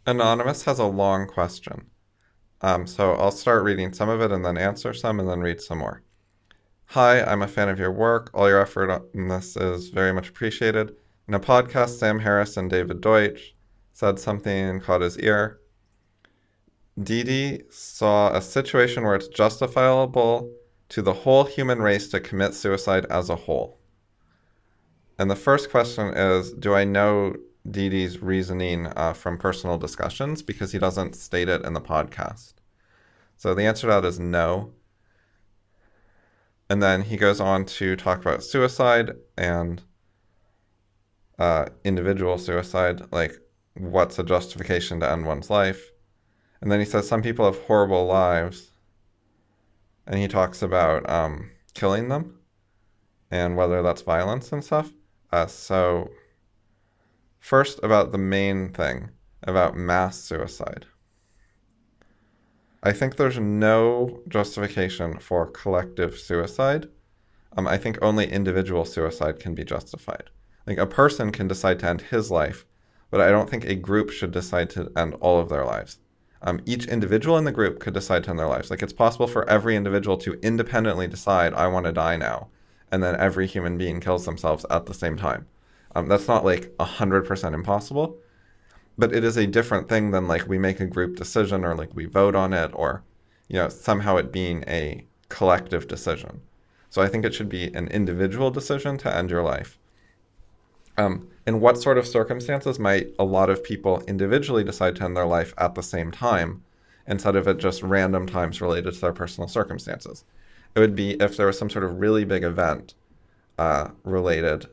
Anonymous has a long question. So I'll start reading some of it and then answer some and then read some more. Hi, I'm a fan of your work. All your effort on this is very much appreciated. In a podcast, Sam Harris and David Deutsch said something and caught his ear. Dee saw a situation where it's justifiable to the whole human race to commit suicide as a whole. And the first question is, do I know Didi's reasoning from personal discussions? Because he doesn't state it in the podcast. So the answer to that is no. And then he goes on to talk about suicide and individual suicide, like what's a justification to end one's life. And then he says some people have horrible lives. And he talks about killing them and whether that's violence and stuff. So first about the main thing, about mass suicide. I think there's no justification for collective suicide. I think only individual suicide can be justified. Like a person can decide to end his life, but I don't think a group should decide to end all of their lives. Each individual in the group could decide to end their lives. Like it's possible for every individual to independently decide, I want to die now. And then every human being kills themselves at the same time. That's not like 100% impossible, but it is a different thing than like we make a group decision or like we vote on it or, somehow it being a collective decision. So I think it should be an individual decision to end your life. In what sort of circumstances might a lot of people individually decide to end their life at the same time instead of at just random times related to their personal circumstances? It would be if there was some sort of really big event related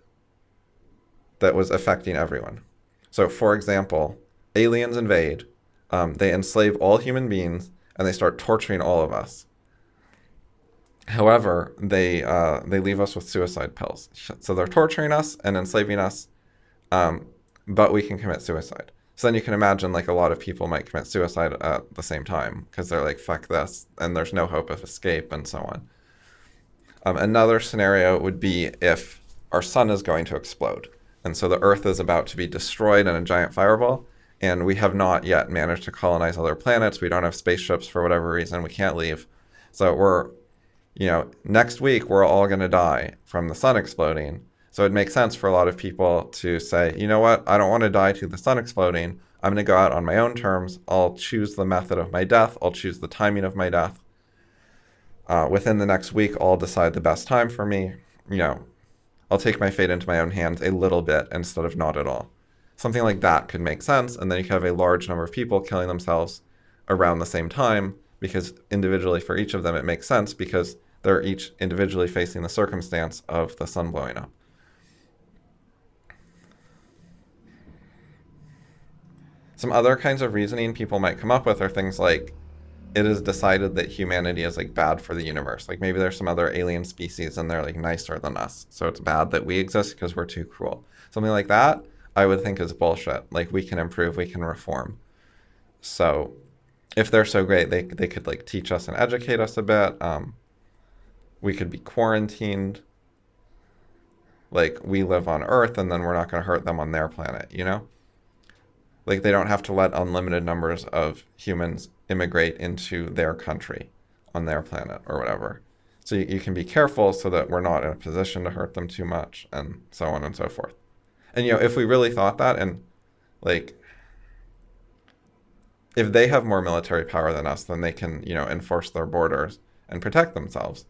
that was affecting everyone. So, for example, aliens invade, they enslave all human beings, and they start torturing all of us. However, they leave us with suicide pills. So they're torturing us and enslaving us, but we can commit suicide. So then you can imagine like a lot of people might commit suicide at the same time because they're like, fuck this, and there's no hope of escape and so on. Another scenario would be if our sun is going to explode. And so the Earth is about to be destroyed in a giant fireball, and we have not yet managed to colonize other planets. We don't have spaceships for whatever reason. We can't leave. So next week we're all going to die from the sun exploding. So it makes sense for a lot of people to say, you know what, I don't want to die to the sun exploding. I'm going to go out on my own terms. I'll choose the method of my death. I'll choose the timing of my death. Within the next week, I'll decide the best time for me. I'll take my fate into my own hands a little bit instead of not at all. Something like that could make sense, and then you could have a large number of people killing themselves around the same time, because individually for each of them it makes sense because they're each individually facing the circumstance of the sun blowing up. Some other kinds of reasoning people might come up with are things like, it is decided that humanity is like bad for the universe. Like maybe there's some other alien species and they're like nicer than us. So it's bad that we exist because we're too cruel. Something like that I would think is bullshit. Like we can improve, we can reform. So if they're so great, they could like teach us and educate us a bit. We could be quarantined. Like we live on Earth and then we're not going to hurt them on their planet, Like they don't have to let unlimited numbers of humans immigrate into their country on their planet or whatever. So you can be careful so that we're not in a position to hurt them too much and so on and so forth. And, if we really thought that and like, if they have more military power than us, then they can, enforce their borders and protect themselves.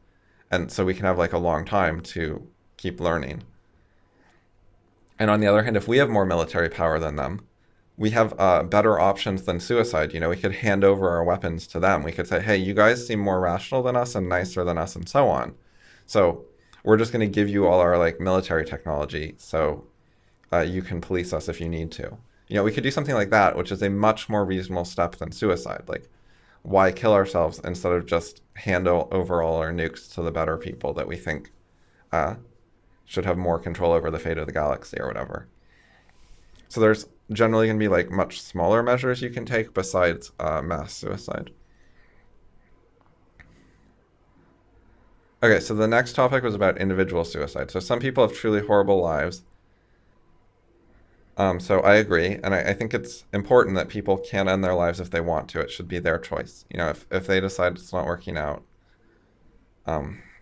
And so we can have like a long time to keep learning. And on the other hand, if we have more military power than them, we have better options than suicide. We could hand over our weapons to them. We could say, hey, you guys seem more rational than us and nicer than us and so on. So we're just going to give you all our like military technology so you can police us if you need to. We could do something like that, which is a much more reasonable step than suicide. Like, why kill ourselves instead of just hand over all our nukes to the better people that we think should have more control over the fate of the galaxy or whatever. So there's generally going to be like much smaller measures you can take besides mass suicide. Okay, so the next topic was about individual suicide. So some people have truly horrible lives. So I agree, and I think it's important that people can end their lives if they want to. It should be their choice. If they decide it's not working out,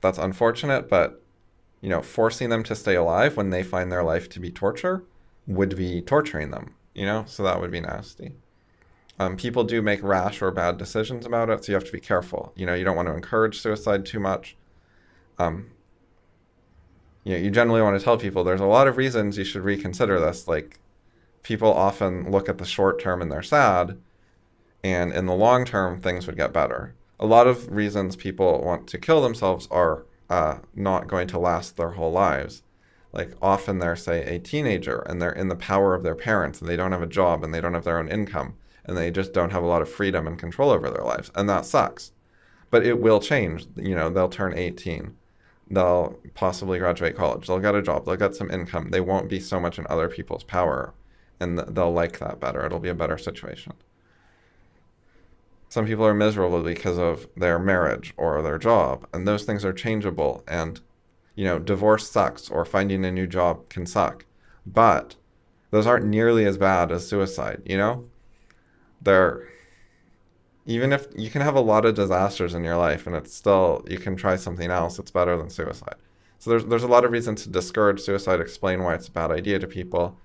that's unfortunate, but forcing them to stay alive when they find their life to be torture would be torturing them, so that would be nasty. People do make rash or bad decisions about it, so you have to be careful. You don't want to encourage suicide too much. You generally want to tell people there's a lot of reasons you should reconsider this. Like, people often look at the short term and they're sad, and in the long term, things would get better. A lot of reasons people want to kill themselves are not going to last their whole lives. Like, often they're, say, a teenager, and they're in the power of their parents, and they don't have a job, and they don't have their own income, and they just don't have a lot of freedom and control over their lives, and that sucks. But it will change. They'll turn 18. They'll possibly graduate college. They'll get a job. They'll get some income. They won't be so much in other people's power, and they'll like that better. It'll be a better situation. Some people are miserable because of their marriage or their job, and those things are changeable. And, divorce sucks, or finding a new job can suck. But those aren't nearly as bad as suicide, Even if you can have a lot of disasters in your life and it's still, you can try something else, it's better than suicide. So there's a lot of reasons to discourage suicide, explain why it's a bad idea to people.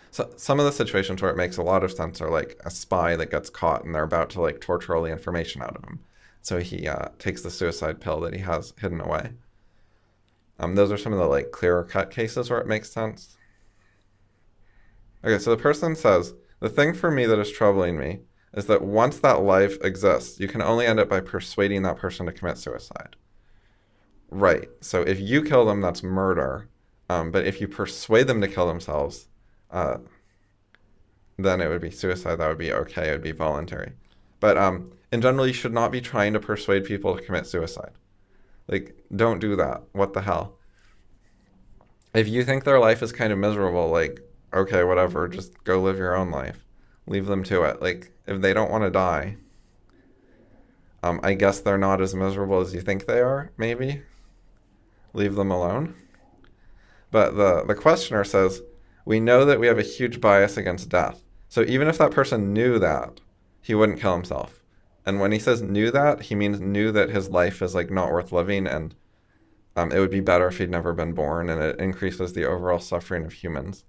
So some of the situations where it makes a lot of sense are like a spy that gets caught and they're about to like torture all the information out of him. So he takes the suicide pill that he has hidden away. Those are some of the like clearer cut cases where it makes sense. Okay, so the person says, the thing for me that is troubling me is that once that life exists, you can only end it by persuading that person to commit suicide. Right. So if you kill them, that's murder. But if you persuade them to kill themselves, then it would be suicide. That would be okay. It would be voluntary. But in general, you should not be trying to persuade people to commit suicide. Like, don't do that. What the hell? If you think their life is kind of miserable, like, okay, whatever, just go live your own life. Leave them to it. Like, if they don't want to die, I guess they're not as miserable as you think they are, maybe. Leave them alone. But the questioner says, we know that we have a huge bias against death. So even if that person knew that, he wouldn't kill himself. And when he says knew that, he means knew that his life is like not worth living, and it would be better if he'd never been born, and it increases the overall suffering of humans.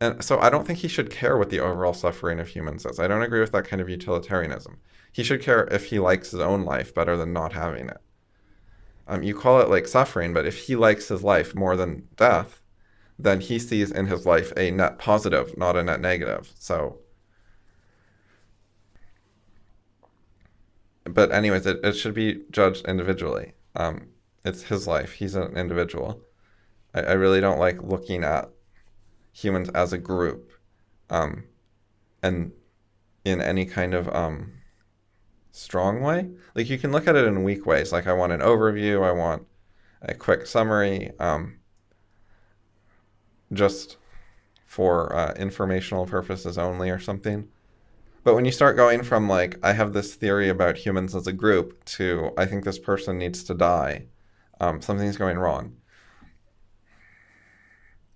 And so I don't think he should care what the overall suffering of humans is. I don't agree with that kind of utilitarianism. He should care if he likes his own life better than not having it. You call it like suffering, but if he likes his life more than death, then he sees in his life a net positive, not a net negative. So, but anyways, it should be judged individually. It's his life. He's an individual. I really don't like looking at humans as a group, and in any kind of strong way. Like, you can look at it in weak ways. Like, I want an overview, I want a quick summary, just for informational purposes only or something. But when you start going from like, I have this theory about humans as a group, to I think this person needs to die, something's going wrong.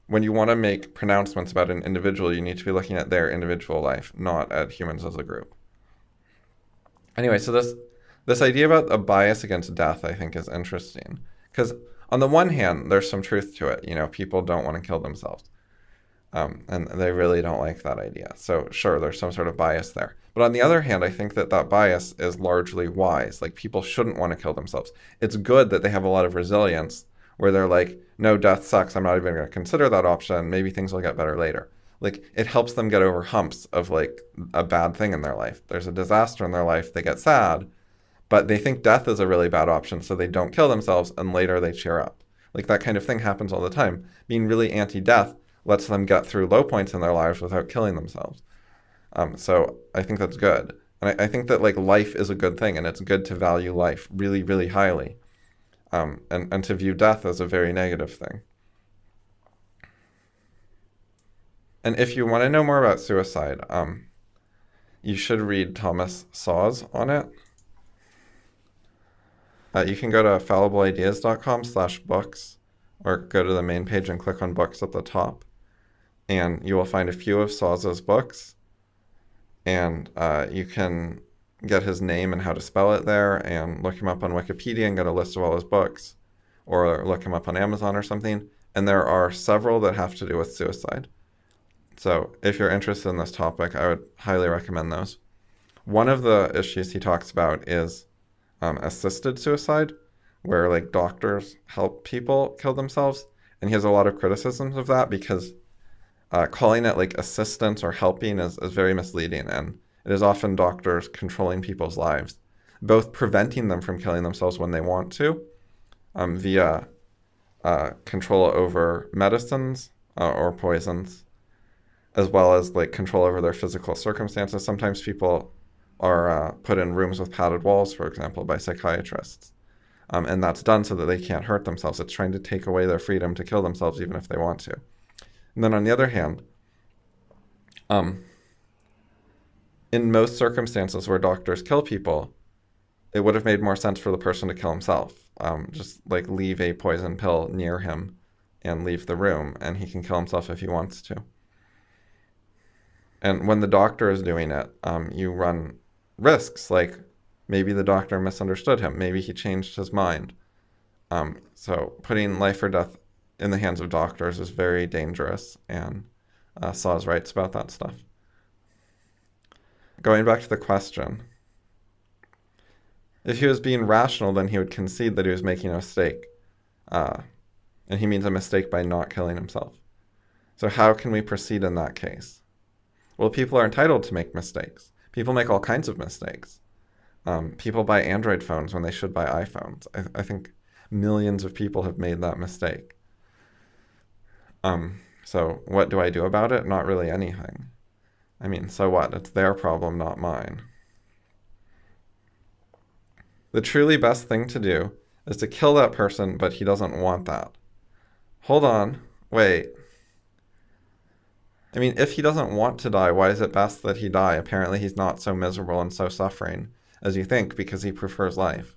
When you want to make pronouncements about an individual, you need to be looking at their individual life, not at humans as a group. Anyway, so this idea about a bias against death, I think, is interesting. Because on the one hand, there's some truth to it. People don't want to kill themselves. And they really don't like that idea. So sure, there's some sort of bias there. But on the other hand, I think that bias is largely wise. Like, people shouldn't want to kill themselves. It's good that they have a lot of resilience, where they're like, no, death sucks, I'm not even going to consider that option, maybe things will get better later. Like, it helps them get over humps of like a bad thing in their life. There's a disaster in their life, they get sad, but they think death is a really bad option, so they don't kill themselves, and later they cheer up. Like, that kind of thing happens all the time. Being really anti-death lets them get through low points in their lives without killing themselves. So I think that's good. And I think that like life is a good thing, and it's good to value life really, really highly. And to view death as a very negative thing. And if you want to know more about suicide, you should read Thomas Saw's on it. You can go to fallibleideas.com/books, or go to the main page and click on books at the top, and you will find a few of Saw's books, and you can get his name and how to spell it there, and look him up on Wikipedia and get a list of all his books, or look him up on Amazon or something. And there are several that have to do with suicide. So if you're interested in this topic, I would highly recommend those. One of the issues he talks about is assisted suicide, where like doctors help people kill themselves. And he has a lot of criticisms of that because calling it like assistance or helping is very misleading. And it is often doctors controlling people's lives, both preventing them from killing themselves when they want to, via control over medicines or poisons, as well as like control over their physical circumstances. Sometimes people are put in rooms with padded walls, for example, by psychiatrists. And that's done so that they can't hurt themselves. It's trying to take away their freedom to kill themselves even if they want to. And then on the other hand, in most circumstances where doctors kill people, it would have made more sense for the person to kill himself. Just like leave a poison pill near him and leave the room, and he can kill himself if he wants to. And when the doctor is doing it, you run risks, like maybe the doctor misunderstood him, maybe he changed his mind. So putting life or death in the hands of doctors is very dangerous, and Saw's writes about that stuff. Going back to the question, if he was being rational, then he would concede that he was making a mistake. And he means a mistake by not killing himself. So how can we proceed in that case? Well, people are entitled to make mistakes. People make all kinds of mistakes. People buy Android phones when they should buy iPhones. I think millions of people have made that mistake. So what do I do about it? Not really anything. I mean, so what? It's their problem, not mine. The truly best thing to do is to kill that person, but he doesn't want that. Hold on. Wait. I mean, if he doesn't want to die, why is it best that he die? Apparently he's not so miserable and so suffering as you think because he prefers life.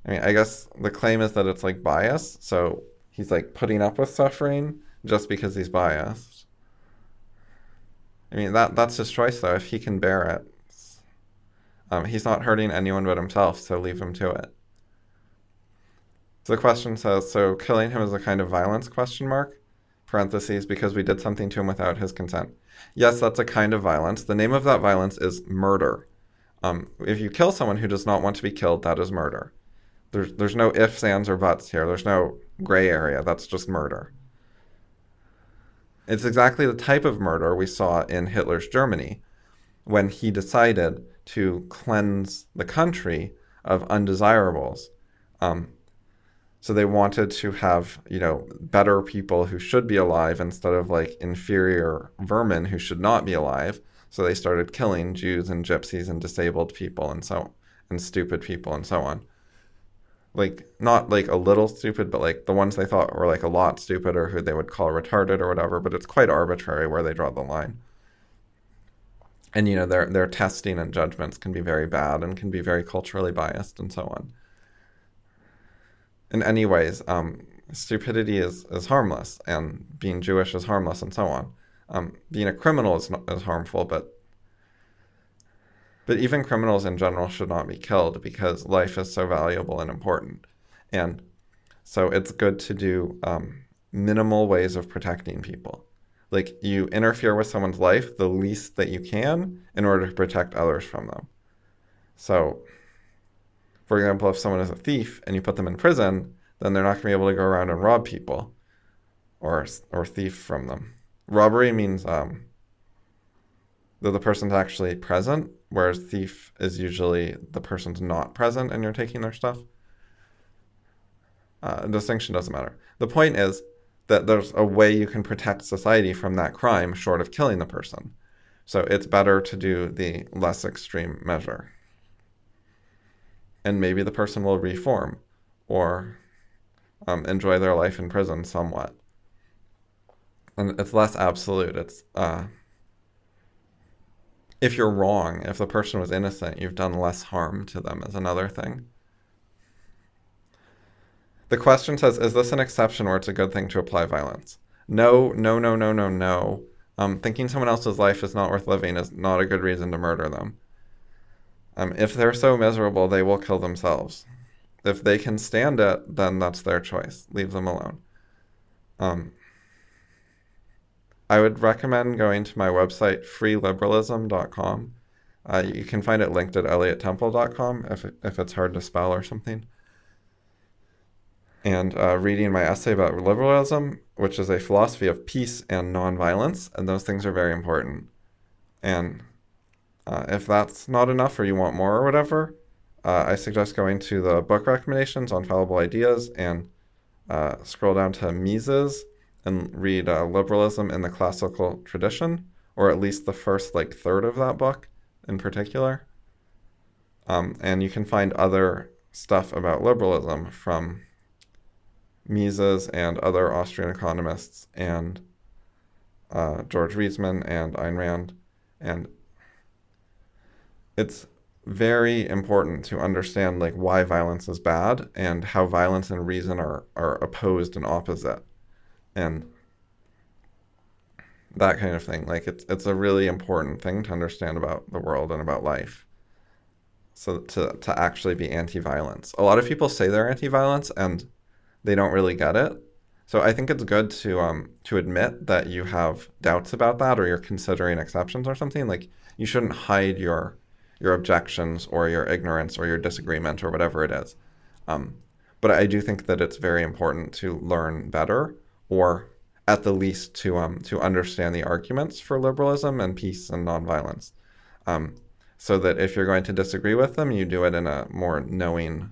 I mean, I guess the claim is that it's like bias, so he's like putting up with suffering just because he's biased. I mean, that's his choice, though, if he can bear it. He's not hurting anyone but himself, so leave him to it. So the question says, so killing him is a kind of violence, question mark, parentheses, because we did something to him without his consent. Yes, that's a kind of violence. The name of that violence is murder. If you kill someone who does not want to be killed, that is murder. There's no ifs, ands, or buts here. There's no gray area. That's just murder. It's exactly the type of murder we saw in Hitler's Germany when he decided to cleanse the country of undesirables. So they wanted to have, better people who should be alive instead of like inferior vermin who should not be alive. So they started killing Jews and gypsies and disabled people and stupid people and so on. Like, not like a little stupid, but like the ones they thought were like a lot stupid or who they would call retarded or whatever, but it's quite arbitrary where they draw the line. And, their testing and judgments can be very bad and can be very culturally biased and so on. In any ways, stupidity is harmless, and being Jewish is harmless and so on. Being a criminal is harmful, but even criminals in general should not be killed because life is so valuable and important. And so it's good to do minimal ways of protecting people. Like, you interfere with someone's life the least that you can in order to protect others from them. So, for example, if someone is a thief and you put them in prison, then they're not going to be able to go around and rob people or thief from them. Robbery means that the person's actually present, whereas thief is usually the person's not present and you're taking their stuff. Distinction doesn't matter. The point is that there's a way you can protect society from that crime short of killing the person. So it's better to do the less extreme measure. And maybe the person will reform or enjoy their life in prison somewhat. And it's less absolute. It's if you're wrong, if the person was innocent, you've done less harm to them is another thing. The question says, is this an exception where it's a good thing to apply violence? No, no, no, no, no, no. Thinking someone else's life is not worth living is not a good reason to murder them. If they're so miserable, they will kill themselves. If they can stand it, then that's their choice. Leave them alone. I would recommend going to my website, freeliberalism.com. You can find it linked at elliotttemple.com if it's hard to spell or something. And reading my essay about liberalism, which is a philosophy of peace and nonviolence, and those things are very important. And if that's not enough or you want more or whatever, I suggest going to the book recommendations on Fallible Ideas and scroll down to Mises and read Liberalism in the Classical Tradition, or at least the first third of that book in particular. And you can find other stuff about liberalism from Mises and other Austrian economists and George Reisman and Ayn Rand. And it's very important to understand why violence is bad and how violence and reason are opposed and opposite. And that kind of thing. It's a really important thing to understand about the world and about life. So to actually be anti-violence. A lot of people say they're anti-violence and they don't really get it. So I think it's good to admit that you have doubts about that or you're considering exceptions or something. You shouldn't hide your objections or your ignorance or your disagreement or whatever it is. But I do think that it's very important to learn better, or at the least to understand the arguments for liberalism and peace and nonviolence, so that if you're going to disagree with them, you do it in a more knowing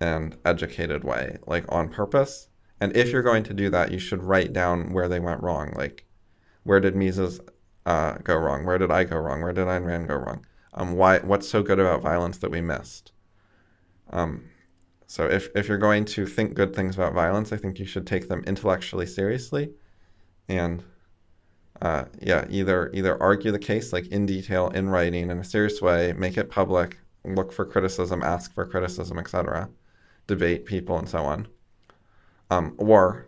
and educated way, on purpose. And if you're going to do that, you should write down where they went wrong. Where did Mises go wrong? Where did I go wrong? Where did Ayn Rand go wrong? What's so good about violence that we missed? So if you're going to think good things about violence, I think you should take them intellectually seriously, and either argue the case in detail in writing in a serious way, make it public, look for criticism, ask for criticism, etc., debate people, and so on. Or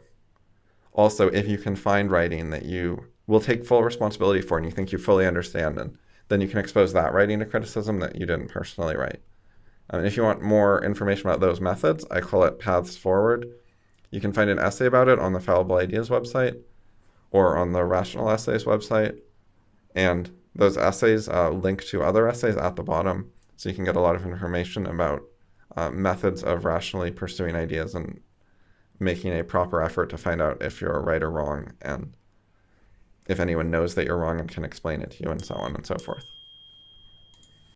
also, if you can find writing that you will take full responsibility for and you think you fully understand, and then you can expose that writing to criticism that you didn't personally write. If you want more information about those methods, I call it Paths Forward. You can find an essay about it on the Fallible Ideas website or on the Rational Essays website. And those essays link to other essays at the bottom, so you can get a lot of information about methods of rationally pursuing ideas and making a proper effort to find out if you're right or wrong, and if anyone knows that you're wrong and can explain it to you, and so on and so forth.